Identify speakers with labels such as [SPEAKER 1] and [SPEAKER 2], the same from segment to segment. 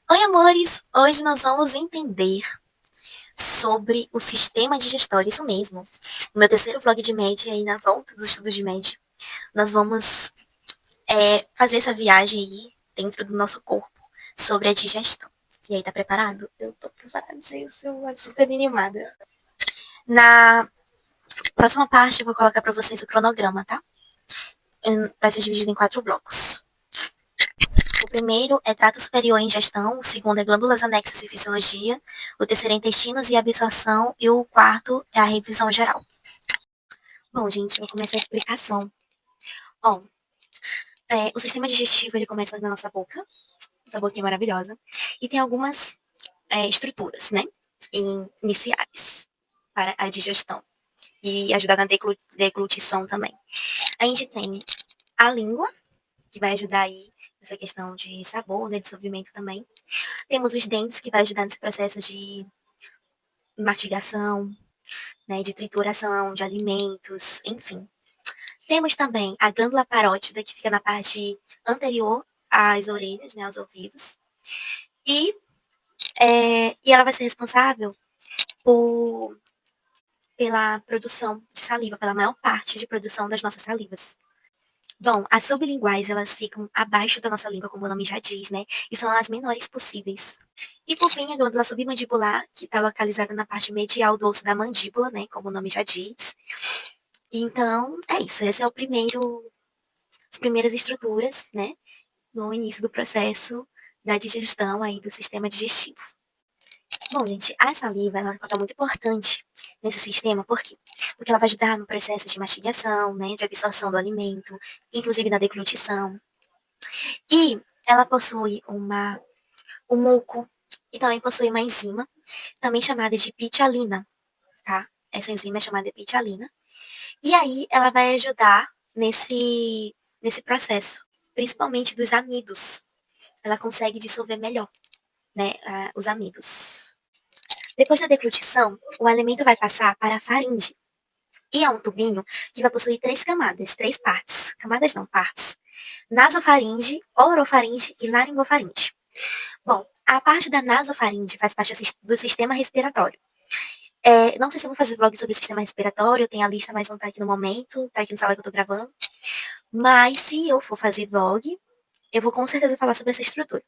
[SPEAKER 1] Oi, amores! Hoje nós vamos entender sobre o sistema digestório, isso mesmo. No meu terceiro vlog de MED, aí na volta dos estudos de MED, nós vamos fazer essa viagem aí dentro do nosso corpo sobre a digestão. E aí, tá preparado? Eu tô preparadíssima, super animada. Na próxima parte, eu vou colocar pra vocês o cronograma, tá? Vai ser dividido em 4 blocos. O primeiro é trato superior e ingestão, o segundo é glândulas anexas e fisiologia, o terceiro é intestinos e absorção, e o quarto é a revisão geral. Bom, gente, eu vou começar a explicação. Ó, o sistema digestivo, ele começa na nossa boca, essa boquinha maravilhosa, e tem algumas estruturas, né, iniciais para a digestão, e ajudar na deglutição também. A gente tem a língua, que vai ajudar aí nessa questão de sabor, né, dissolvimento também. Temos os dentes, que vai ajudar nesse processo de mastigação, né, de trituração de alimentos, enfim. Temos também a glândula parótida, que fica na parte anterior às orelhas, né, aos ouvidos. E ela vai ser responsável pela produção de saliva, pela maior parte de produção das nossas salivas. Bom, as sublinguais, elas ficam abaixo da nossa língua, como o nome já diz, né? E são as menores possíveis. E por fim, a glândula submandibular, que está localizada na parte medial do osso da mandíbula, né? Como o nome já diz. Então, é isso. Esse é as primeiras estruturas, né? No início do processo da digestão aí do sistema digestivo. Bom, gente, a saliva, ela é um papel muito importante nesse sistema, por quê? Porque ela vai ajudar no processo de mastigação, né, de absorção do alimento, inclusive na deglutição. E ela possui um muco e também possui uma enzima, também chamada de pitialina, tá? Essa enzima é chamada de pitialina. E aí ela vai ajudar nesse processo, principalmente dos amidos. Ela consegue dissolver melhor, né, os amidos. Depois da deglutição, o alimento vai passar para a faringe. E é um tubinho que vai possuir 3 camadas, 3 partes. Camadas não, partes. Nasofaringe, orofaringe e laringofaringe. Bom, a parte da nasofaringe faz parte do sistema respiratório. Não sei se eu vou fazer vlog sobre o sistema respiratório, tem a lista, mas não tá aqui no momento, tá aqui no celular que eu tô gravando. Mas se eu for fazer vlog, eu vou com certeza falar sobre essa estrutura.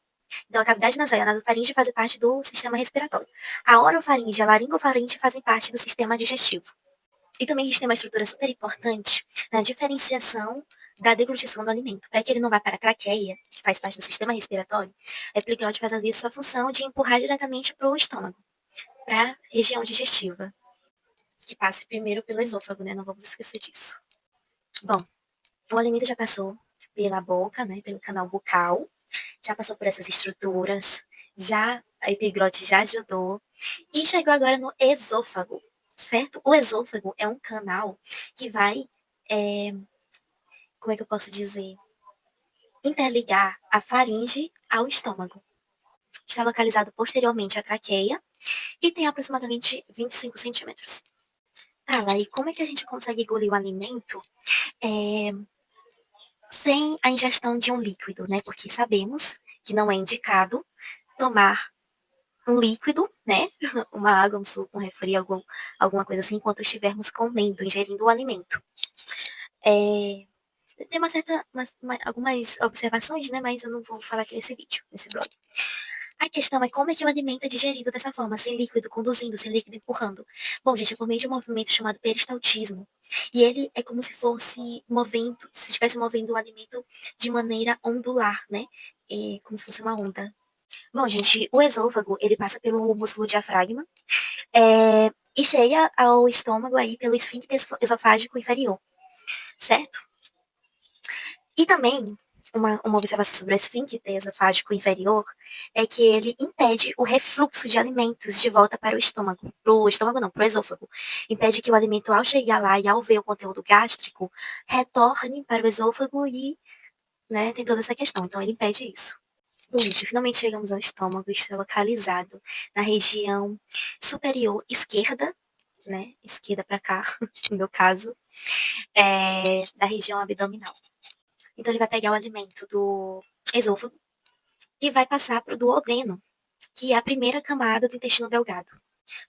[SPEAKER 1] Então, a cavidade nasal e a nasofaringe fazem parte do sistema respiratório. A orofaringe e a laringofaringe fazem parte do sistema digestivo. E também a gente tem uma estrutura super importante na diferenciação da deglutição do alimento. Para que ele não vá para a traqueia, que faz parte do sistema respiratório, a epiglotite faz ali a sua função de empurrar diretamente para o estômago, para a região digestiva, que passe primeiro pelo esôfago, né? Não vamos esquecer disso. Bom, o alimento já passou pela boca, né? Pelo canal bucal, já passou por essas estruturas, já a epiglote já ajudou e chegou agora no esôfago, certo? O esôfago é um canal que vai, como é que eu posso dizer, interligar a faringe ao estômago. Está localizado posteriormente à traqueia e tem aproximadamente 25 centímetros. Tá, aí como é que a gente consegue engolir o alimento sem a ingestão de um líquido, né? Porque sabemos que não é indicado tomar um líquido, né? Uma água, um suco, um refri, alguma coisa assim, enquanto estivermos comendo, ingerindo o alimento. Tem algumas observações, né? Mas eu não vou falar aqui nesse vídeo, nesse blog. A questão é como é que o alimento é digerido dessa forma, sem líquido conduzindo, sem líquido empurrando. Bom, gente, é por meio de um movimento chamado peristaltismo. E ele é como se fosse se estivesse movendo o alimento de maneira ondular, né? Como se fosse uma onda. Bom, gente, o esôfago, ele passa pelo músculo diafragma e cheia ao estômago aí pelo esfíncter esofágico inferior, certo? E também, uma observação sobre o esfíncter esofágico inferior é que ele impede o refluxo de alimentos de volta para o estômago. Pro estômago não, pro esôfago. Impede que o alimento, ao chegar lá e ao ver o conteúdo gástrico, retorne para o esôfago e, né, tem toda essa questão. Então, ele impede isso. Bom, gente, finalmente chegamos ao estômago, está localizado na região superior esquerda, né, esquerda para cá, no meu caso, da região abdominal. Então ele vai pegar o alimento do esôfago e vai passar para o duodeno, que é a primeira camada do intestino delgado.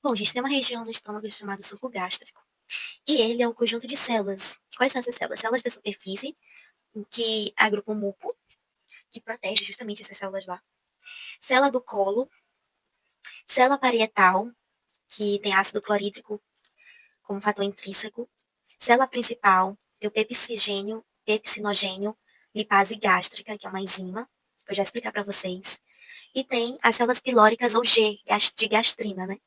[SPEAKER 1] Bom, gente, tem uma região no estômago chamada suco gástrico. E ele é um conjunto de células. Quais são essas células? Células da superfície, que agrupam o muco, que protege justamente essas células lá. Célula do colo, célula parietal, que tem ácido clorídrico como fator intrínseco. Célula principal, tem o pepsinogênio, lipase gástrica, que é uma enzima, que eu já explicar para vocês. E tem as células pilóricas ou G, de gastrina, né?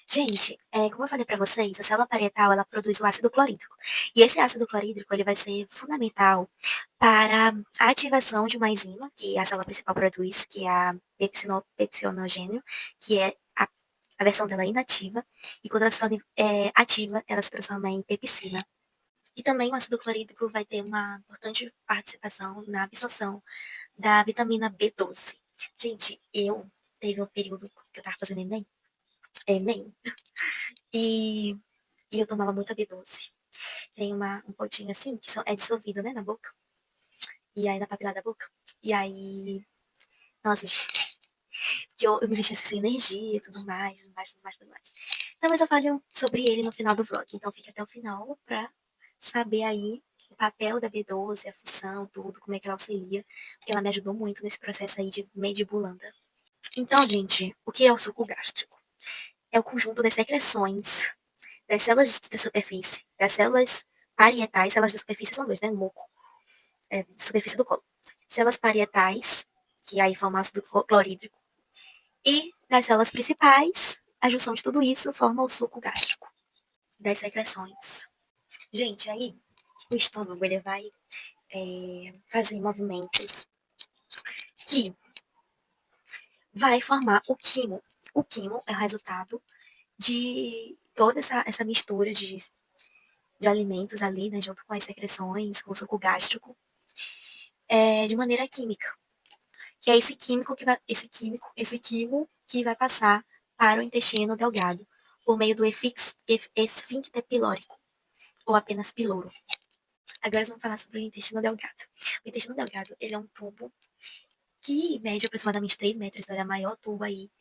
[SPEAKER 1] Gente, como eu falei para vocês, a célula parietal, ela produz o ácido clorídrico. E esse ácido clorídrico, ele vai ser fundamental para a ativação de uma enzima, que a célula principal produz, que é a pepsinogênio, que é a versão dela inativa, e quando ela se torna ativa, ela se transforma em pepsina. E também o ácido clorídrico vai ter uma importante participação na absorção da vitamina B12. Gente, eu teve um período que eu tava fazendo Enem, e, e eu tomava muita B12. Tem um potinho assim, que é dissolvido, né, na boca, e aí na papilar da boca. E aí, nossa, gente, que eu me sentia sem energia e tudo mais, tudo mais, tudo mais, tudo mais. Então, mas eu falo sobre ele no final do vlog, então fica até o final pra saber aí o papel da B12, a função, tudo, como é que ela auxilia, porque ela me ajudou muito nesse processo aí de medibulanda. Então, gente, o que é o suco gástrico? É o conjunto das secreções das células da superfície, das células parietais, células da superfície são duas, né? Muco, superfície do colo. Células parietais, que aí formam ácido clorídrico, e das células principais, a junção de tudo isso forma o suco gástrico, das secreções. Gente, aí o estômago ele vai fazer movimentos que vai formar o quimo. O quimo é o resultado de toda essa mistura de alimentos ali, né, junto com as secreções, com o suco gástrico, de maneira química. Que é esse quimo que vai passar para o intestino delgado, por meio do esfíncter pilórico, ou apenas piloro. Agora vamos falar sobre o intestino delgado. O intestino delgado, ele é um tubo que mede aproximadamente 3 metros, então ele é o maior tubo aí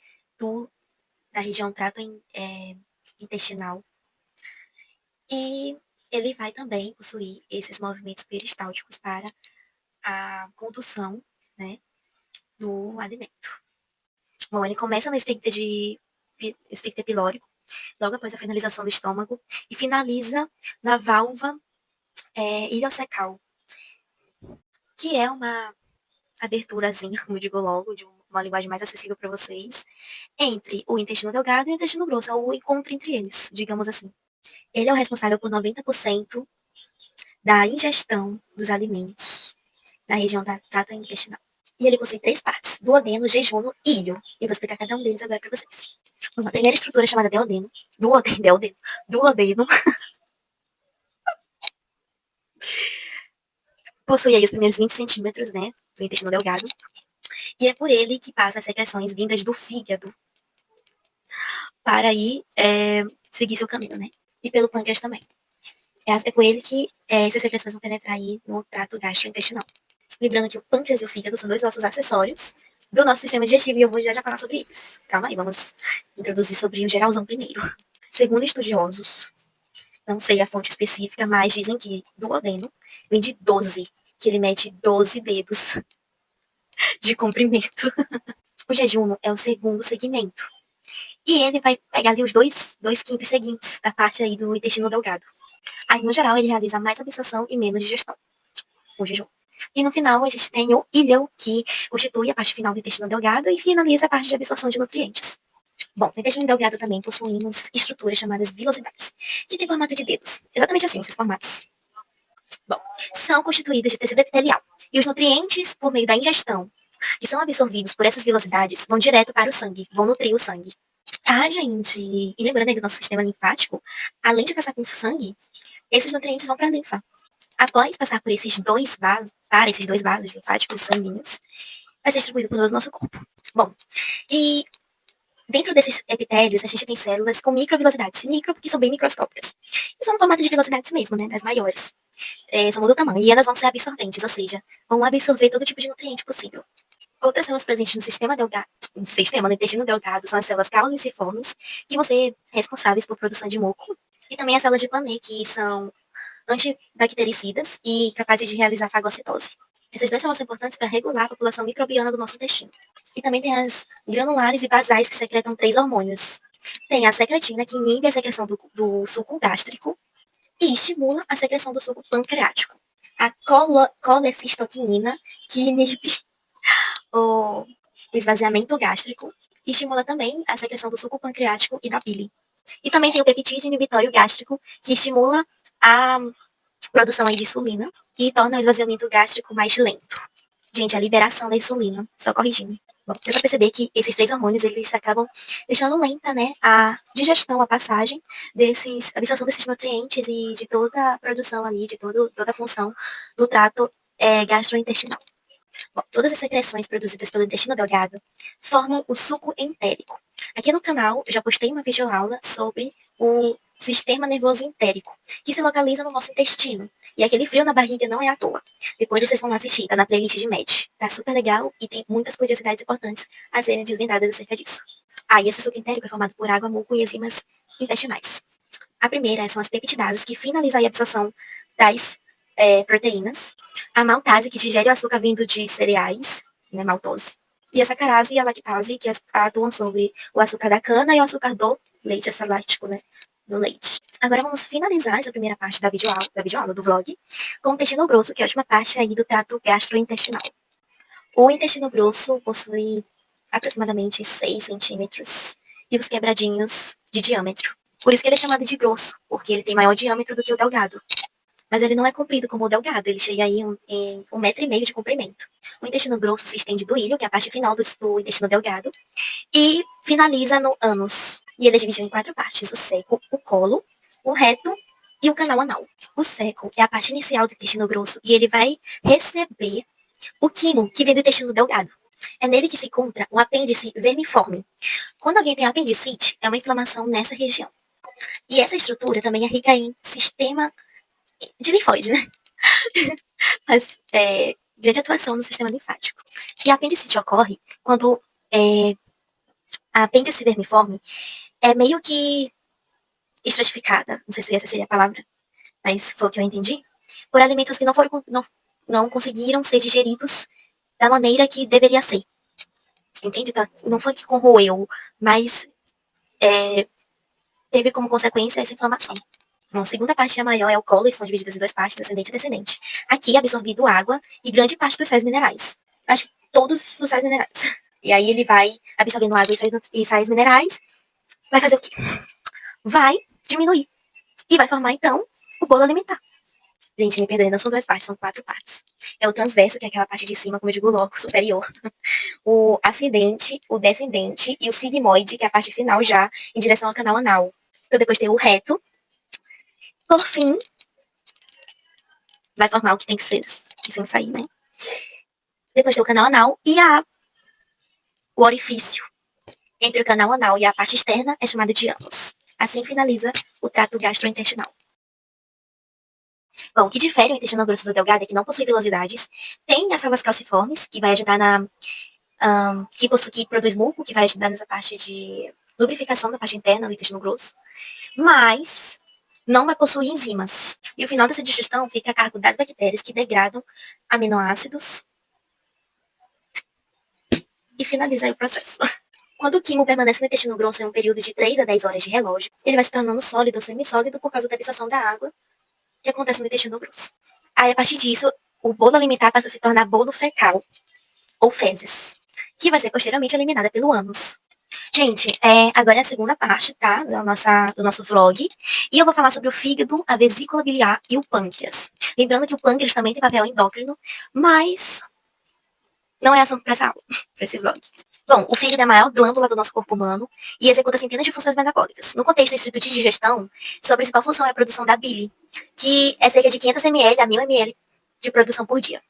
[SPEAKER 1] da região intestinal. E ele vai também possuir esses movimentos peristálticos para a condução, né, do alimento. Bom, ele começa no esfíncter pilórico, logo após a finalização do estômago, e finaliza na válvula iliocecal, que é uma aberturazinha, como eu digo logo, de uma linguagem mais acessível para vocês, entre o intestino delgado e o intestino grosso, é o encontro entre eles, digamos assim. Ele é o responsável por 90% da ingestão dos alimentos na região da trata intestinal. E ele possui 3 partes: duodeno, jejum e íleo. E eu vou explicar cada um deles agora para vocês. Bom, a primeira estrutura é chamada duodeno, possui aí os primeiros 20 centímetros, né, do intestino delgado. E é por ele que passa as secreções vindas do fígado para aí seguir seu caminho, né? E pelo pâncreas também. É por ele que essas secreções vão penetrar aí no trato gastrointestinal. Lembrando que o pâncreas e o fígado são dois ossos acessórios do nosso sistema digestivo e eu vou já falar sobre eles. Calma aí, vamos introduzir sobre o geralzão primeiro. Segundo estudiosos, não sei a fonte específica, mas dizem que duodeno vem de 12, que ele mede 12 dedos de comprimento. O jejum é o segundo segmento. E ele vai pegar ali os dois quintos seguintes da parte aí do intestino delgado. Aí, no geral, ele realiza mais absorção e menos digestão, o jejum. E no final, a gente tem o íleo, que constitui a parte final do intestino delgado e finaliza a parte de absorção de nutrientes. Bom, no intestino delgado também possuímos estruturas chamadas vilosidades, que têm formato de dedos. Exatamente assim, esses formatos. Bom, são constituídas de tecido epitelial. E os nutrientes, por meio da ingestão, que são absorvidos por essas velocidades, vão direto para o sangue, vão nutrir o sangue. Ah, gente, e lembrando aí do nosso sistema linfático, além de passar por sangue, esses nutrientes vão para a linfa. Após passar por esses dois vasos linfáticos sanguíneos, vai ser distribuído por todo o nosso corpo. Bom, e Dentro desses epitélios, a gente tem células com microvilosidades. Micro porque são bem microscópicas. E são no formato de vilosidades mesmo, né? Das maiores. São do tamanho. E elas vão ser absorventes, ou seja, vão absorver todo tipo de nutriente possível. Outras células presentes no sistema delgado, no intestino delgado, são as células cauliciformes, que vão ser responsáveis por produção de muco. E também as células de Panay, que são antibactericidas e capazes de realizar fagocitose. Essas duas células são importantes para regular a população microbiana do nosso intestino. E também tem as granulares e basais, que secretam 3 hormônios. Tem a secretina, que inibe a secreção do suco gástrico e estimula a secreção do suco pancreático. A colecistoquinina, que inibe o esvaziamento gástrico e estimula também a secreção do suco pancreático e da bile. E também tem o peptídeo inibitório gástrico, que estimula a produção aí de insulina e torna o esvaziamento gástrico mais lento. Gente, a liberação da insulina, só corrigindo. Bom, deu pra perceber que esses 3 hormônios, eles acabam deixando lenta, né, a digestão, a passagem a absorção desses nutrientes e de toda a produção ali, de toda a função do trato gastrointestinal. Bom, todas as secreções produzidas pelo intestino delgado formam o suco entérico. Aqui no canal, eu já postei uma videoaula sobre o sistema nervoso entérico, que se localiza no nosso intestino. E aquele frio na barriga não é à toa. Depois vocês vão lá assistir, tá na playlist de Med. Tá super legal e tem muitas curiosidades importantes a serem desvendadas acerca disso. E esse suco entérico é formado por água, muco e enzimas intestinais. A primeira são as peptidases, que finalizam a absorção das proteínas. A maltase, que digere o açúcar vindo de cereais, né, maltose. E a sacarase e a lactase, que atuam sobre o açúcar da cana e o açúcar do leite láctico, né, do leite. Agora vamos finalizar essa primeira parte da videoaula, do vlog, com o intestino grosso, que é a última parte aí do trato gastrointestinal. O intestino grosso possui aproximadamente 6 centímetros e os quebradinhos de diâmetro. Por isso que ele é chamado de grosso, porque ele tem maior diâmetro do que o delgado. Mas ele não é comprido como o delgado, ele chega aí em 1,5 m de comprimento. O intestino grosso se estende do ilho, que é a parte final do intestino delgado, e finaliza no ânus. E ele é dividido em 4 partes: o seco, o colo, o reto e o canal anal. O seco é a parte inicial do intestino grosso e ele vai receber o quimo, que vem do intestino delgado. É nele que se encontra um apêndice vermiforme. Quando alguém tem apendicite, é uma inflamação nessa região. E essa estrutura também é rica em sistema de linfóide, né? Mas grande atuação no sistema linfático. E a apendicite ocorre quando a apêndice vermiforme é meio que estratificada, não sei se essa seria a palavra, mas foi o que eu entendi, por alimentos que não conseguiram ser digeridos da maneira que deveria ser. Entende? Tá? Não foi que corroeu, mas teve como consequência essa inflamação. A segunda parte é maior, é o colo, e são divididas em 2 partes, ascendente e descendente. Aqui é absorvido água e grande parte dos sais minerais. Acho que todos os sais minerais. E aí ele vai absorvendo água e sais minerais. Vai fazer o quê? Vai diminuir. E vai formar, então, o bolo alimentar. Gente, me perdoe, não são 2 partes, são 4 partes. É o transverso, que é aquela parte de cima, como eu digo, loco, superior. O ascendente, o descendente e o sigmoide, que é a parte final já, em direção ao canal anal. Então depois tem o reto. Por fim, vai formar o que tem que ser, sem sair, né? Depois tem o canal anal e o orifício entre o canal anal e a parte externa é chamado de ânus. Assim finaliza o trato gastrointestinal. Bom, o que difere o intestino grosso do delgado é que não possui velocidades. Tem as células calciformes, que vai ajudar que produz muco, que vai ajudar nessa parte de lubrificação da parte interna do intestino grosso. Mas não vai possuir enzimas. E o final dessa digestão fica a cargo das bactérias, que degradam aminoácidos e finaliza aí o processo. Quando o quimo permanece no intestino grosso em um período de 3 a 10 horas de relógio, ele vai se tornando sólido ou semissólido por causa da absorção da água que acontece no intestino grosso. Aí, a partir disso, o bolo alimentar passa a se tornar bolo fecal, ou fezes, que vai ser posteriormente eliminada pelo ânus. Gente, agora é a segunda parte, tá? Do nosso vlog. E eu vou falar sobre o fígado, a vesícula biliar e o pâncreas. Lembrando que o pâncreas também tem papel endócrino, mas não é assunto para essa aula, para esse vlog. Bom, o fígado é a maior glândula do nosso corpo humano e executa centenas de funções metabólicas. No contexto estrito de digestão, sua principal função é a produção da bile, que é cerca de 500 ml a 1000 ml de produção por dia.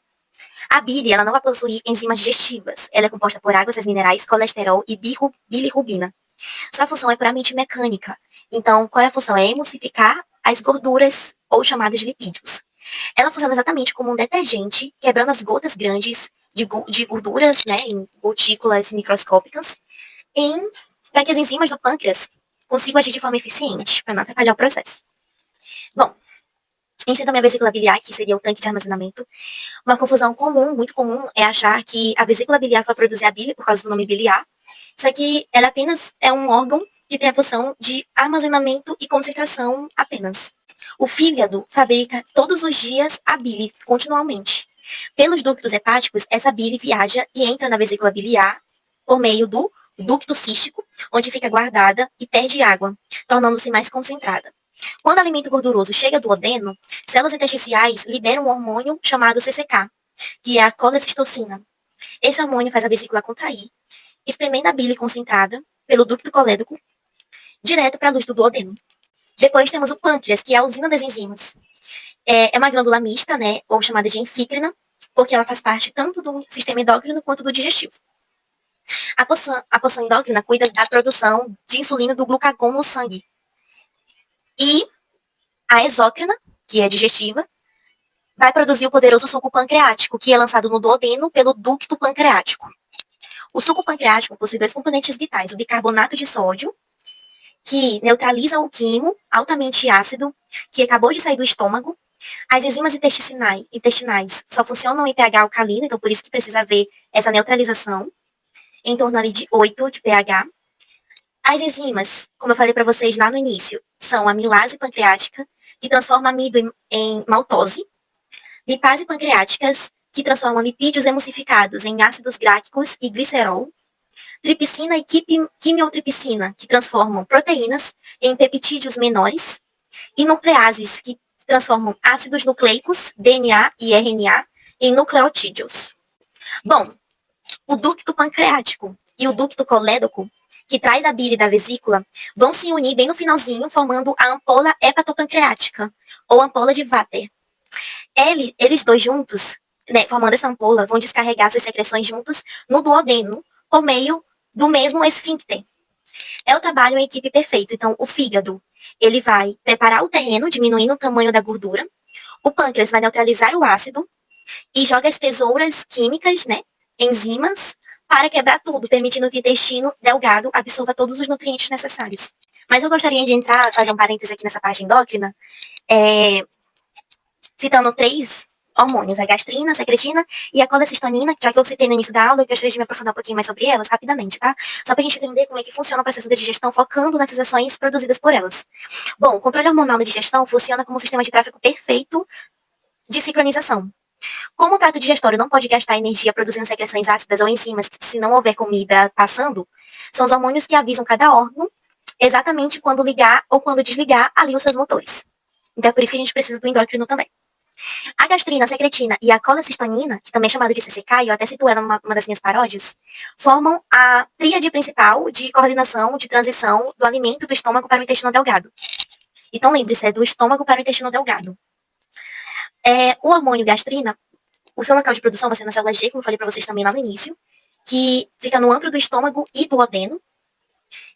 [SPEAKER 1] A bile, ela não vai possuir enzimas digestivas. Ela é composta por águas, sais minerais, colesterol e bilirrubina. Sua função é puramente mecânica. Então, qual é a função? É emulsificar as gorduras, ou chamadas de lipídios. Ela funciona exatamente como um detergente, quebrando as gotas grandes de gorduras, né, em gotículas microscópicas, para que as enzimas do pâncreas consigam agir de forma eficiente, para não atrapalhar o processo. Bom, a gente tem também a vesícula biliar, que seria o tanque de armazenamento. Uma confusão comum, muito comum, é achar que a vesícula biliar vai produzir a bile por causa do nome biliar. Só que ela apenas é um órgão que tem a função de armazenamento e concentração apenas. O fígado fabrica todos os dias a bile, continuamente. Pelos ductos hepáticos, essa bile viaja e entra na vesícula biliar por meio do ducto cístico, onde fica guardada e perde água, tornando-se mais concentrada. Quando o alimento gorduroso chega do duodeno, células intersticiais liberam um hormônio chamado CCK, que é a colecistocina. Esse hormônio faz a vesícula contrair, espremendo a bile concentrada pelo ducto colédoco direto para a luz do duodeno. Depois temos o pâncreas, que é a usina das enzimas. É uma glândula mista, né, ou chamada de enfícrina, porque ela faz parte tanto do sistema endócrino quanto do digestivo. A porção endócrina cuida da produção de insulina do glucagon no sangue. E a exócrina, que é digestiva, vai produzir o poderoso suco pancreático, que é lançado no duodeno pelo ducto pancreático. O suco pancreático possui dois componentes vitais, o bicarbonato de sódio, que neutraliza o quimo altamente ácido, que acabou de sair do estômago. As enzimas intestinais só funcionam em pH alcalino, então por isso que precisa haver essa neutralização, em torno ali de 8 de pH. As enzimas, como eu falei para vocês lá no início, são a amilase pancreática, que transforma amido em maltose, lipase pancreáticas, que transformam lipídios emulsificados em ácidos gráquicos e glicerol, tripsina e quimiotripsina, que transformam proteínas em peptídeos menores, e nucleases, que transformam ácidos nucleicos, DNA e RNA, em nucleotídeos. Bom, o ducto pancreático e o ducto colédoco, que traz a bile da vesícula, vão se unir bem no finalzinho, formando a ampola hepatopancreática, ou ampola de Vater. Eles dois juntos, né, formando essa ampola, vão descarregar suas secreções juntos no duodeno, por meio do mesmo esfíncter. É o trabalho em equipe perfeito. Então, o fígado, ele vai preparar o terreno, diminuindo o tamanho da gordura. O pâncreas vai neutralizar o ácido e joga as tesouras químicas, né, enzimas, para quebrar tudo, permitindo que o intestino delgado absorva todos os nutrientes necessários. Mas eu gostaria de entrar, fazer um parêntese aqui nessa parte endócrina, citando três hormônios, a gastrina, a secretina e a colecistoninina, já que eu citei no início da aula, eu gostaria de me aprofundar um pouquinho mais sobre elas, rapidamente, tá? Só pra gente entender como é que funciona o processo de digestão, focando nessas ações produzidas por elas. Bom, o controle hormonal na digestão funciona como um sistema de tráfego perfeito de sincronização. Como o trato digestório não pode gastar energia produzindo secreções ácidas ou enzimas se não houver comida passando, são os hormônios que avisam cada órgão exatamente quando ligar ou quando desligar ali os seus motores. Então é por isso que a gente precisa do endócrino também. A gastrina, a secretina e a colecistoninina, que também é chamada de CCK, e eu até cito ela numa das minhas paródias, formam a tríade principal de coordenação, de transição do alimento do estômago para o intestino delgado. Então lembre-se, é do estômago para o intestino delgado. O hormônio gastrina, o seu local de produção vai ser na célula G, como eu falei para vocês também lá no início, que fica no antro do estômago e do duodeno.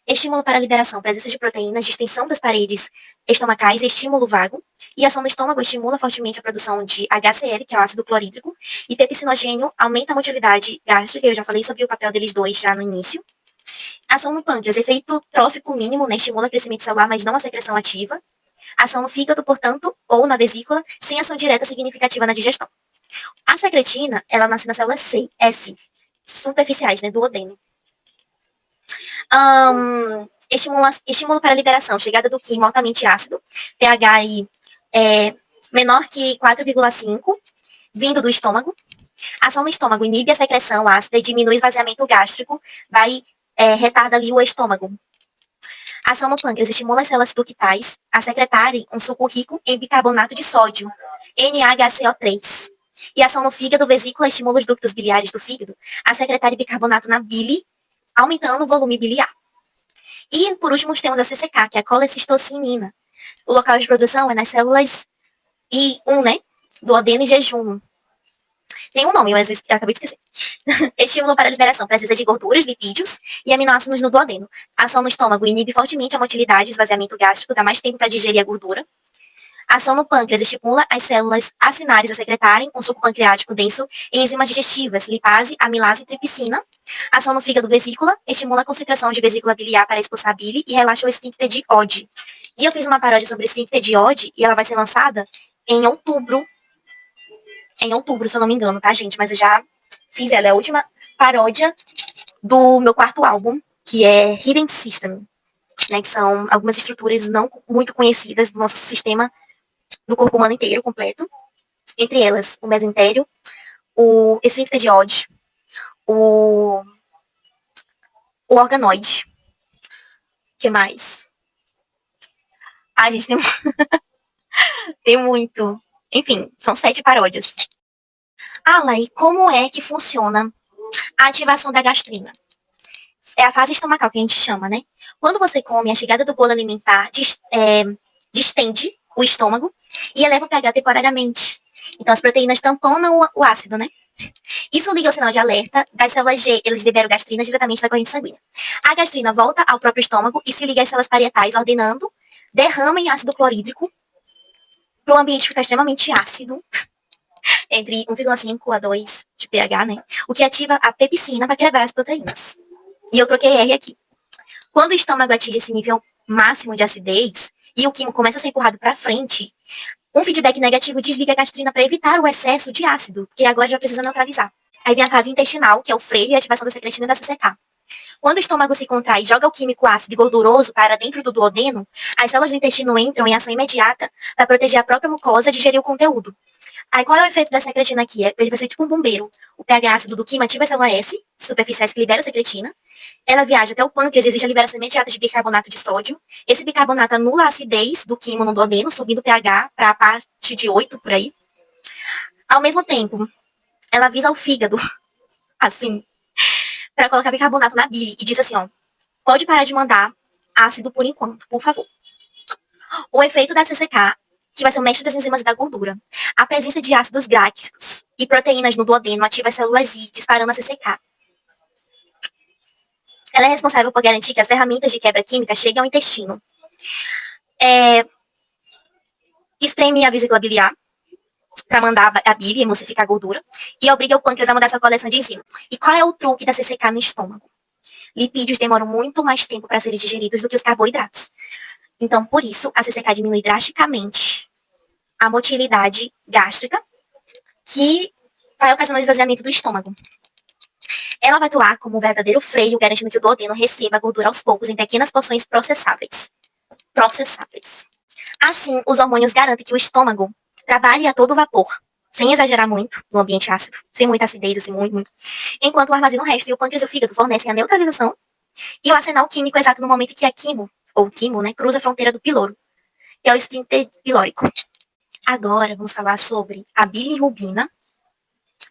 [SPEAKER 1] Estímulo para a liberação, presença de proteínas, distensão das paredes estomacais, estímulo vago. E ação no estômago estimula fortemente a produção de HCl, que é o ácido clorídrico, e pepsinogênio aumenta a motilidade gástrica, eu já falei sobre o papel deles dois já no início. Ação no pâncreas, efeito trófico mínimo, né, estimula o crescimento celular, mas não a secreção ativa. Ação no fígado, portanto, ou na vesícula, sem ação direta significativa na digestão. A secretina, ela nasce nas células S, superficiais, né, do duodeno. Estímulo para a liberação, chegada do quimo altamente ácido, pH aí, menor que 4,5, vindo do estômago. Ação no estômago inibe a secreção ácida e diminui o esvaziamento gástrico, vai retarda ali o estômago. Ação no pâncreas estimula as células ductais a secretarem um suco rico em bicarbonato de sódio, NaHCO3. E ação no fígado, vesícula, estimula os ductos biliares do fígado a secretarem bicarbonato na bile, aumentando o volume biliar. E, por último, temos a CCK, que é a colecistocinina. O local de produção é nas células I1, né, do duodeno e jejum. Tem um nome, mas eu acabei de esquecer. Estímulo para a liberação precisa de gorduras, lipídios e aminoácidos no duodeno. Ação no estômago inibe fortemente a motilidade, esvaziamento gástrico, dá mais tempo para digerir a gordura. Ação no pâncreas estimula as células acinárias a secretarem um suco pancreático denso em enzimas digestivas, lipase, amilase e tripsina. Ação no fígado vesícula estimula a concentração de vesícula biliar para expulsar bile e relaxa o esfíncter de Oddi. E eu fiz uma paródia sobre o esfíncter de Oddi e ela vai ser lançada em outubro. Em outubro, se eu não me engano, tá, gente? Mas eu já fiz ela. É a última paródia do meu quarto álbum, que é Hidden System, né? Que são algumas estruturas não muito conhecidas do nosso sistema do corpo humano inteiro, completo. Entre elas, o mesentério, o esfíncter de Oddi, o, o organoide. O que mais? Ah, gente, tem muito. Enfim, são 7 paródias. Ah, lá, e como é que funciona a ativação da gastrina? É a fase estomacal que a gente chama, né? Quando você come, a chegada do bolo alimentar distende o estômago e eleva o pH temporariamente. Então, as proteínas tamponam o ácido, né? Isso liga o sinal de alerta das células G, eles liberam gastrina diretamente da corrente sanguínea. A gastrina volta ao próprio estômago e se liga às células parietais, ordenando derrama em ácido clorídrico para o ambiente ficar extremamente ácido, entre 1,5 a 2 de pH, né? O que ativa a pepsina para quebrar as proteínas. E eu troquei R aqui. Quando o estômago atinge esse nível máximo de acidez e o quimo começa a ser empurrado para frente, um feedback negativo desliga a gastrina para evitar o excesso de ácido, porque agora já precisa neutralizar. Aí vem a fase intestinal, que é o freio e a ativação da secretina e da CCK. Quando o estômago se contrai e joga o químico ácido e gorduroso para dentro do duodeno, as células do intestino entram em ação imediata para proteger a própria mucosa e digerir o conteúdo. Aí qual é o efeito da secretina aqui? Ele vai ser tipo um bombeiro. O pH ácido do quimo ativa a célula S, superfície S que libera a secretina. Ela viaja até o pâncreas e exige a liberação imediata de bicarbonato de sódio. Esse bicarbonato anula a acidez do quimo no duodeno, subindo o pH para a parte de 8 por aí. Ao mesmo tempo, ela avisa o fígado, assim, para colocar bicarbonato na bile e diz assim, ó, pode parar de mandar ácido por enquanto, por favor. O efeito da CCK, que vai ser o mestre das enzimas e da gordura. A presença de ácidos gráficos e proteínas no duodeno ativa as células I, disparando a CCK. Ela é responsável por garantir que as ferramentas de quebra química cheguem ao intestino. Espreme a vesícula biliar para mandar a bile emulsificar a gordura e obriga o pâncreas a mudar sua coleção de enzimas. E qual é o truque da CCK no estômago? Lipídios demoram muito mais tempo para serem digeridos do que os carboidratos. Então, por isso, a CCK diminui drasticamente a motilidade gástrica, que vai ocasionar o esvaziamento do estômago. Ela vai atuar como um verdadeiro freio, garantindo que o duodeno receba a gordura aos poucos em pequenas porções processáveis. Assim, os hormônios garantem que o estômago trabalhe a todo vapor, sem exagerar muito no ambiente ácido, sem muita acidez, assim, muito. Enquanto armazena o resto e o pâncreas e o fígado fornecem a neutralização e o arsenal químico exato no momento que a quimo, né, cruza a fronteira do piloro, que é o esfíncter pilórico. Agora, vamos falar sobre a bilirrubina,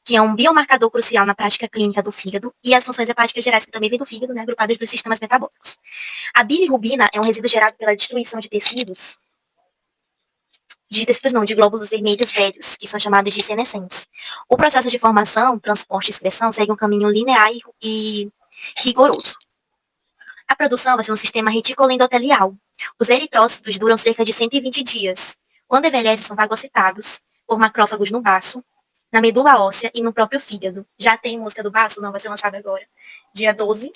[SPEAKER 1] que é um biomarcador crucial na prática clínica do fígado, e as funções hepáticas gerais, que também vêm do fígado, né, agrupadas dos sistemas metabólicos. A bilirrubina é um resíduo gerado pela destruição de tecidos de glóbulos vermelhos velhos, que são chamados de senescentes. O processo de formação, transporte e excreção segue um caminho linear e rigoroso. A produção vai ser um sistema reticuloendotelial. Os eritrócitos duram cerca de 120 dias. Quando envelhecem, são fagocitados por macrófagos no baço, na medula óssea e no próprio fígado. Já tem música do baço? Não, vai ser lançada agora. Dia 13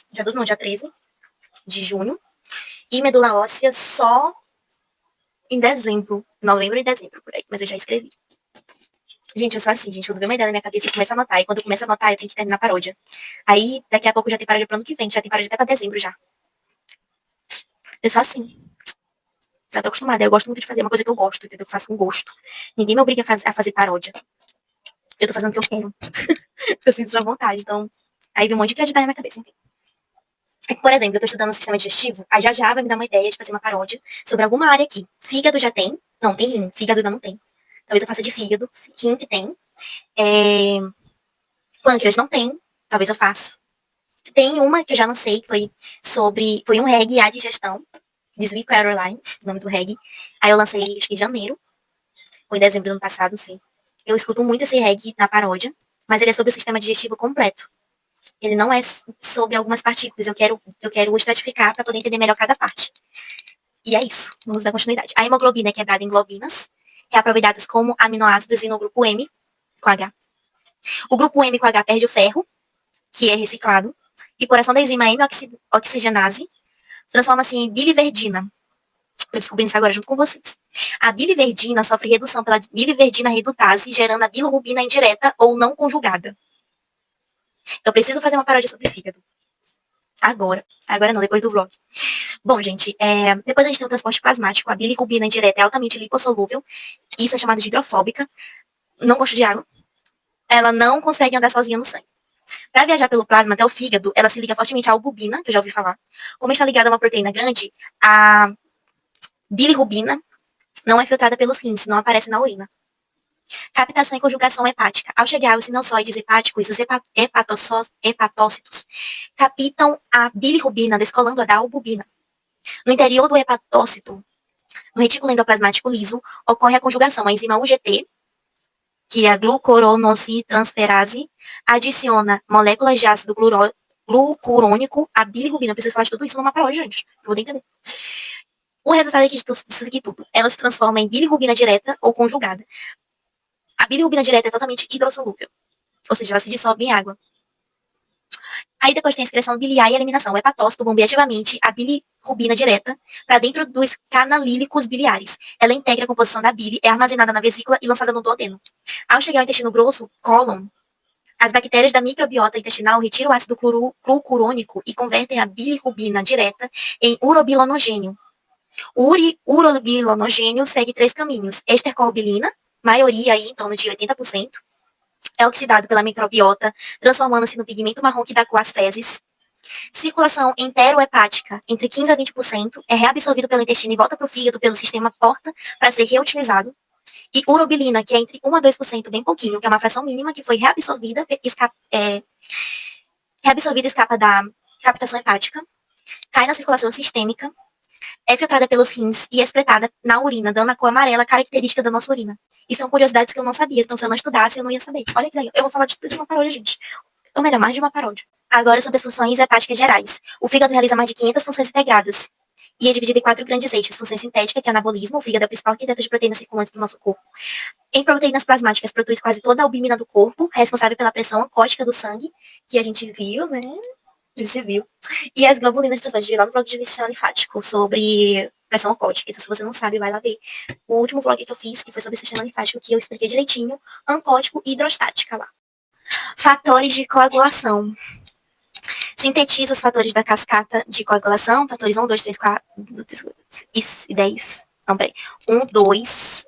[SPEAKER 1] de junho. E medula óssea só em dezembro. Novembro e dezembro, por aí. Mas eu já escrevi. Gente, eu sou assim, gente. Quando vem uma ideia na minha cabeça, eu começo a anotar. E quando eu começo a anotar, eu tenho que terminar a paródia. Aí, daqui a pouco já tem paródia pro ano que vem. Já tem paródia até pra dezembro já. Eu sou assim. Já tô acostumada. Eu gosto muito de fazer uma coisa que eu gosto, entendeu? Que eu faço com gosto. Ninguém me obriga a fazer paródia. Eu tô fazendo o que eu quero. Eu sinto essa vontade. Então, aí vem um monte de criatividade na minha cabeça, enfim. É que, por exemplo, eu tô estudando o sistema digestivo, aí já vai me dar uma ideia de fazer uma paródia sobre alguma área aqui. Fígado já tem. Não, tem rim. Fígado ainda não tem. Talvez eu faça de fígado. Rim que tem. Pâncreas não tem. Talvez eu faça. Tem uma que eu já lancei, que foi um reggae à digestão, de Sweet Caroline, o nome do reggae. Aí eu lancei, acho que em janeiro, ou em dezembro do ano passado, não sei. Eu escuto muito esse reggae na paródia, mas ele é sobre o sistema digestivo completo. Ele não é sobre algumas partículas. Eu quero estratificar para poder entender melhor cada parte. E é isso. Vamos dar continuidade. A hemoglobina é quebrada em globinas, reaproveitadas como aminoácidos e no grupo M com H. O grupo M com H perde o ferro, que é reciclado, e por ação da enzima M-oxigenase, transforma-se em biliverdina. Estou descobrindo isso agora junto com vocês. A biliverdina sofre redução pela biliverdina redutase, gerando a bilirrubina indireta ou não conjugada. Eu preciso fazer uma paródia sobre fígado. Agora. Agora não, depois do vlog. Bom, gente, depois a gente tem o transporte plasmático. A bilirrubina indireta é altamente lipossolúvel. Isso é chamado de hidrofóbica. Não gosto de água. Ela não consegue andar sozinha no sangue. Para viajar pelo plasma até o fígado, ela se liga fortemente à albumina, que eu já ouvi falar. Como está ligada a uma proteína grande, a bilirrubina não é filtrada pelos rins, não aparece na urina. Captação e conjugação hepática. Ao chegar aos sinusoides hepáticos, os hepatócitos captam a bilirrubina, descolando-a da albumina. No interior do hepatócito, no retículo endoplasmático liso, ocorre a conjugação. A enzima UGT, que é a glucuronoscitransferase, adiciona moléculas de ácido glucurônico à bilirrubina. Eu preciso falar de tudo isso numa paródia, gente, pra poder entender. O resultado aqui disso aqui tudo, ela se transforma em bilirrubina direta ou conjugada. A bilirrubina direta é totalmente hidrossolúvel, ou seja, ela se dissolve em água. Aí depois tem a excreção biliar e a eliminação. O hepatócito bombeia ativamente a bilirrubina direta para dentro dos canalílicos biliares. Ela integra a composição da bile, é armazenada na vesícula e lançada no duodeno. Ao chegar ao intestino grosso, cólon, as bactérias da microbiota intestinal retiram o ácido glucurônico e convertem a bilirrubina direta em urobilonogênio. O urobilonogênio segue 3 caminhos. Estercorbilina, maioria aí em torno de 80%, é oxidado pela microbiota, transformando-se no pigmento marrom que dá cor às fezes. Circulação enterohepática, entre 15% a 20%, é reabsorvido pelo intestino e volta para o fígado pelo sistema porta para ser reutilizado. E urobilina, que é entre 1% a 2%, bem pouquinho, que é uma fração mínima que foi reabsorvida, escapa da captação hepática, cai na circulação sistêmica, é filtrada pelos rins e excretada na urina, dando a cor amarela característica da nossa urina. E são curiosidades que eu não sabia, então se eu não estudasse, eu não ia saber. Olha que legal. Eu vou falar de tudo de uma paródia, gente. Ou melhor, mais de uma paródia. Agora sobre as funções hepáticas gerais. O fígado realiza mais de 500 funções integradas. E é dividido em 4 grandes eixos. Função sintética, que é anabolismo. O fígado é o principal arquiteto de proteínas circulantes do nosso corpo. Em proteínas plasmáticas, produz quase toda a albumina do corpo, responsável pela pressão oncótica do sangue, que a gente viu, né? Você viu. E as globulinas transparentes, vi lá no vlog de sistema linfático, sobre pressão oncótica. Então, se você não sabe, vai lá ver. O último vlog que eu fiz, que foi sobre sistema linfático, que eu expliquei direitinho, oncótico e hidrostática lá. Fatores de coagulação. Sintetiza os fatores da cascata de coagulação, fatores 1, 2, 3, 4 e 10. Não, peraí. 1, 2,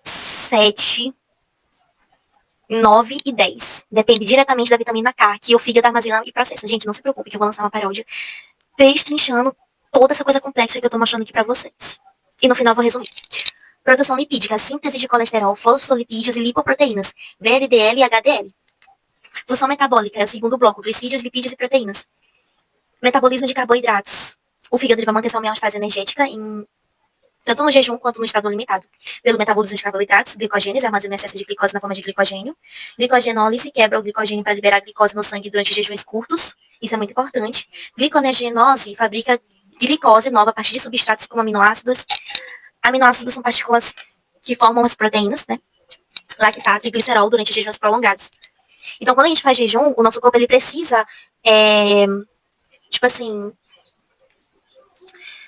[SPEAKER 1] 7, 9 e 10. Depende diretamente da vitamina K, que o fígado armazena e processa. Gente, não se preocupe que eu vou lançar uma paródia destrinchando toda essa coisa complexa que eu tô mostrando aqui pra vocês. E no final eu vou resumir. Produção lipídica, síntese de colesterol, fosfolipídios e lipoproteínas, VLDL e HDL. Função metabólica é o segundo bloco, glicídios, lipídios e proteínas. Metabolismo de carboidratos. O fígado vai manter sua homeostase energética tanto no jejum quanto no estado limitado. Pelo metabolismo de carboidratos, glicogênese armazena excesso de glicose na forma de glicogênio. Glicogenólise quebra o glicogênio para liberar glicose no sangue durante jejuns curtos. Isso é muito importante. Gliconegenose fabrica glicose nova a partir de substratos como aminoácidos. Aminoácidos são partículas que formam as proteínas, né? Lactato e glicerol durante jejuns prolongados. Então, quando a gente faz jejum, o nosso corpo ele precisa, tipo assim,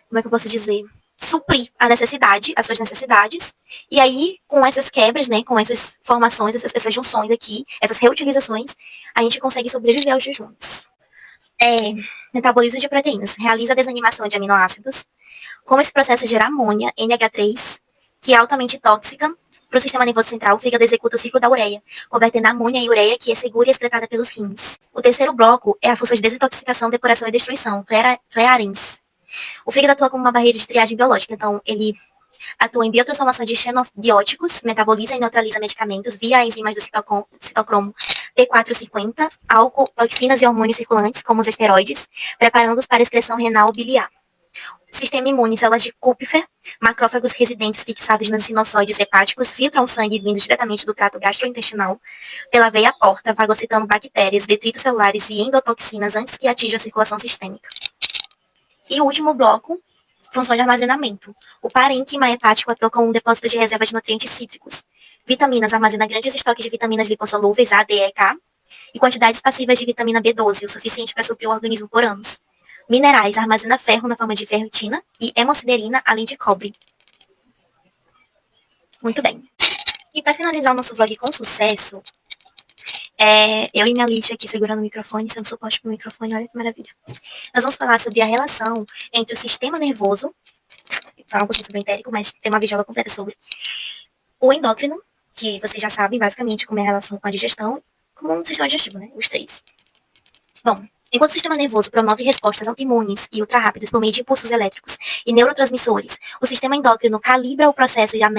[SPEAKER 1] como é que eu posso dizer? Suprir a necessidade, as suas necessidades. E aí, com essas quebras, né, com essas formações, essas junções aqui, essas reutilizações, a gente consegue sobreviver aos jejuns. Metabolismo de proteínas. Realiza a desanimação de aminoácidos. Como esse processo gera amônia, NH3, que é altamente tóxica para o sistema nervoso central, o fígado executa o ciclo da ureia, convertendo a amônia em ureia, que é segura e excretada pelos rins. O terceiro bloco é a função de desintoxicação, depuração e destruição, clearance. O fígado atua como uma barreira de triagem biológica, então ele atua em biotransformação de xenobióticos, metaboliza e neutraliza medicamentos via enzimas do citocromo P450, álcool, toxinas e hormônios circulantes, como os esteroides, preparando-os para a excreção renal biliar. Sistema imune, células de Kupfer, macrófagos residentes fixados nos sinusoides hepáticos, filtram o sangue vindo diretamente do trato gastrointestinal pela veia porta, fagocitando bactérias, detritos celulares e endotoxinas antes que atinjam a circulação sistêmica. E o último bloco, função de armazenamento. O parênquima hepático atua como um depósito de reserva de nutrientes cítricos. Vitaminas, armazena grandes estoques de vitaminas lipossolúveis A, D, E, K, e quantidades passivas de vitamina B12, o suficiente para suprir o organismo por anos. Minerais, armazena ferro na forma de ferritina e hemosiderina, além de cobre. Muito bem. E para finalizar o nosso vlog com sucesso, eu e minha Lídia aqui segurando o microfone, sendo suporte para o microfone, olha que maravilha. Nós vamos falar sobre a relação entre o sistema nervoso, falar um pouquinho sobre o entérico, mas tem uma videoaula completa sobre o endócrino, que vocês já sabem basicamente como é a relação com a digestão, como um sistema digestivo, né? Os três. Bom, enquanto o sistema nervoso promove respostas autoimunes e ultra-rápidas por meio de impulsos elétricos e neurotransmissores, o sistema endócrino calibra o processo a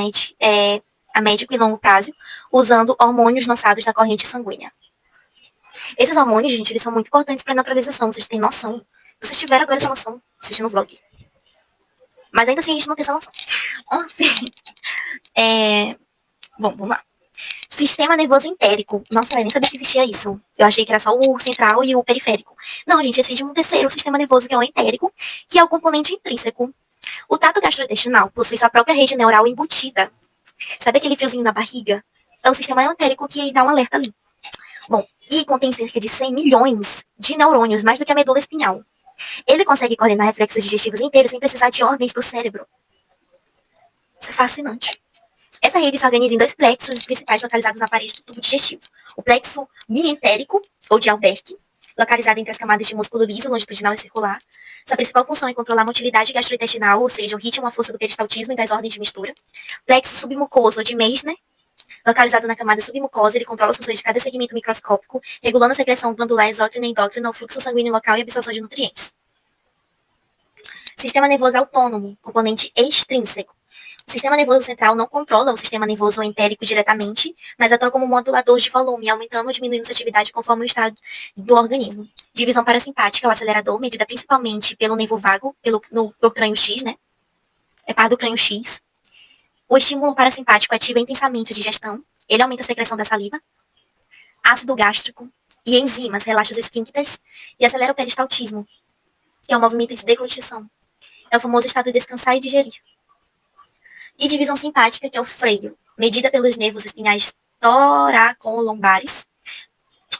[SPEAKER 1] médio e longo prazo, usando hormônios lançados na corrente sanguínea. Esses hormônios, gente, eles são muito importantes para a neutralização, vocês têm noção. Vocês tiveram agora essa noção assistindo o vlog. Mas ainda assim a gente não tem essa noção. Enfim. Bom, vamos lá. Sistema nervoso entérico. Nossa, eu nem sabia que existia isso. Eu achei que era só o central e o periférico. Não, gente, existe um terceiro sistema nervoso, que é o entérico, que é o componente intrínseco. O trato gastrointestinal possui sua própria rede neural embutida. Sabe aquele fiozinho na barriga? É o sistema entérico que dá um alerta ali. Bom, e contém cerca de 100 milhões de neurônios, mais do que a medula espinhal. Ele consegue coordenar reflexos digestivos inteiros sem precisar de ordens do cérebro. Isso é fascinante. Essa rede se organiza em dois plexos principais localizados na parede do tubo digestivo. O plexo mientérico, ou de Albrecht, localizado entre as camadas de músculo liso, longitudinal e circular. Sua principal função é controlar a motilidade gastrointestinal, ou seja, o ritmo, a força do peristaltismo e das ordens de mistura. Plexo submucoso, ou de Meissner, localizado na camada submucosa, ele controla as funções de cada segmento microscópico, regulando a secreção glandular exócrina e endócrina, o fluxo sanguíneo local e a absorção de nutrientes. Sistema nervoso autônomo, componente extrínseco. O sistema nervoso central não controla o sistema nervoso entérico diretamente, mas atua como modulador de volume, aumentando ou diminuindo sua atividade conforme o estado do organismo. Divisão parasimpática, o acelerador, medida principalmente pelo nervo vago, por crânio X, né? É par do crânio X. O estímulo parasimpático ativa intensamente a digestão. Ele aumenta a secreção da saliva. Ácido gástrico e enzimas relaxa os esfíncteres e acelera o peristaltismo, que é o movimento de deglutição. É o famoso estado de descansar e digerir. E divisão simpática, que é o freio, medida pelos nervos espinhais toracolombares.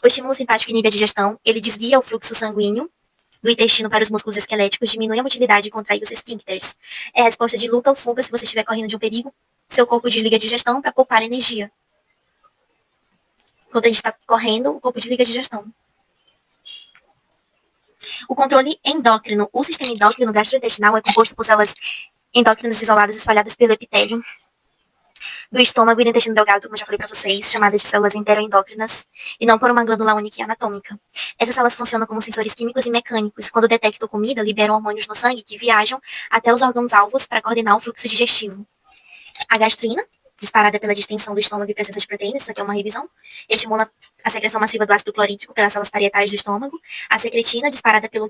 [SPEAKER 1] O estímulo simpático inibe a digestão, ele desvia o fluxo sanguíneo do intestino para os músculos esqueléticos, diminui a motilidade e contrai os esfíncteres. É a resposta de luta ou fuga se você estiver correndo de um perigo. Seu corpo desliga a digestão para poupar energia. Quando a gente está correndo, o corpo desliga a digestão. O controle endócrino. O sistema endócrino gastrointestinal é composto por células endócrinas isoladas espalhadas pelo epitélio do estômago e do intestino delgado, como eu já falei para vocês, chamadas de células enteroendócrinas, e não por uma glândula única e anatômica. Essas células funcionam como sensores químicos e mecânicos. Quando detectam comida, liberam hormônios no sangue que viajam até os órgãos-alvos para coordenar o fluxo digestivo. A gastrina, disparada pela distensão do estômago e presença de proteínas, isso aqui é uma revisão, estimula a secreção massiva do ácido clorídrico pelas células parietais do estômago. A secretina, disparada pelo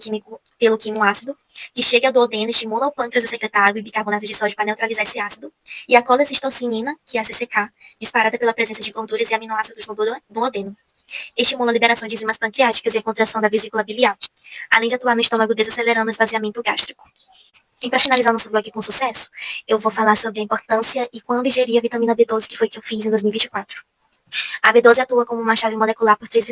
[SPEAKER 1] quimoácido, que chega ao duodeno, estimula o pâncreas a secretar água e bicarbonato de sódio para neutralizar esse ácido. E a colecistocinina, que é a CCK, disparada pela presença de gorduras e aminoácidos no duodeno. Estimula a liberação de enzimas pancreáticas e a contração da vesícula biliar, além de atuar no estômago desacelerando o esvaziamento gástrico. E para finalizar nosso vlog com sucesso, eu vou falar sobre a importância e quando ingerir a vitamina B12, que foi que eu fiz em 2024. A B12 atua como uma chave molecular por três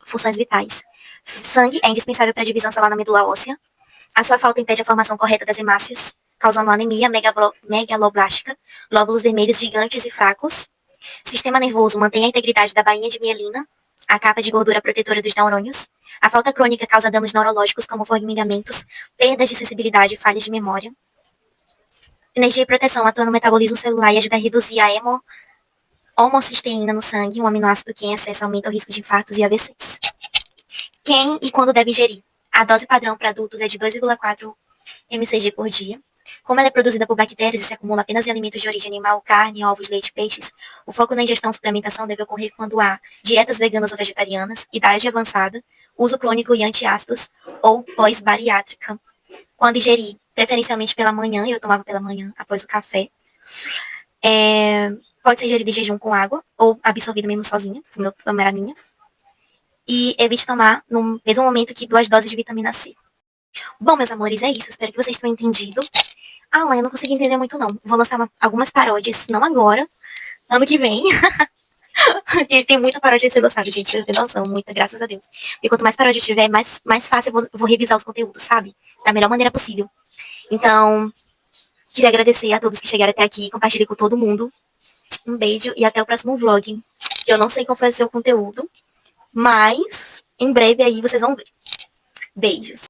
[SPEAKER 1] funções vitais. Sangue é indispensável para a divisão celular na medula óssea. A sua falta impede a formação correta das hemácias, causando anemia megaloblástica, lóbulos vermelhos gigantes e fracos. Sistema nervoso mantém a integridade da bainha de mielina, a capa de gordura protetora dos neurônios. A falta crônica causa danos neurológicos como formigamentos, perdas de sensibilidade e falhas de memória. Energia e proteção atua no metabolismo celular e ajuda a reduzir a homocisteína no sangue, um aminoácido que em excesso aumenta o risco de infartos e AVCs. Quem e quando deve ingerir? A dose padrão para adultos é de 2,4 mcg por dia. Como ela é produzida por bactérias e se acumula apenas em alimentos de origem animal, carne, ovos, leite e peixes, o foco na ingestão e suplementação deve ocorrer quando há dietas veganas ou vegetarianas, idade avançada, uso crônico e antiácidos ou pós-bariátrica. Quando ingerir, preferencialmente pela manhã, eu tomava pela manhã, após o café. Pode ser ingerido em jejum com água, ou absorvido mesmo sozinha, como era a minha. E evite tomar no mesmo momento que 2 doses de vitamina C. Bom, meus amores, é isso. Espero que vocês tenham entendido. Ah, mãe, eu não consegui entender muito, não. Vou lançar algumas paródias, não agora, ano que vem. Porque tem muita paródia a ser lançada, gente. Vocês não tem noção, muita, graças a Deus. E quanto mais paródia tiver, mais fácil eu vou revisar os conteúdos, sabe? Da melhor maneira possível. Então, queria agradecer a todos que chegaram até aqui. Compartilhei com todo mundo. Um beijo e até o próximo vlog. Eu não sei qual vai ser o conteúdo, mas em breve aí vocês vão ver. Beijos.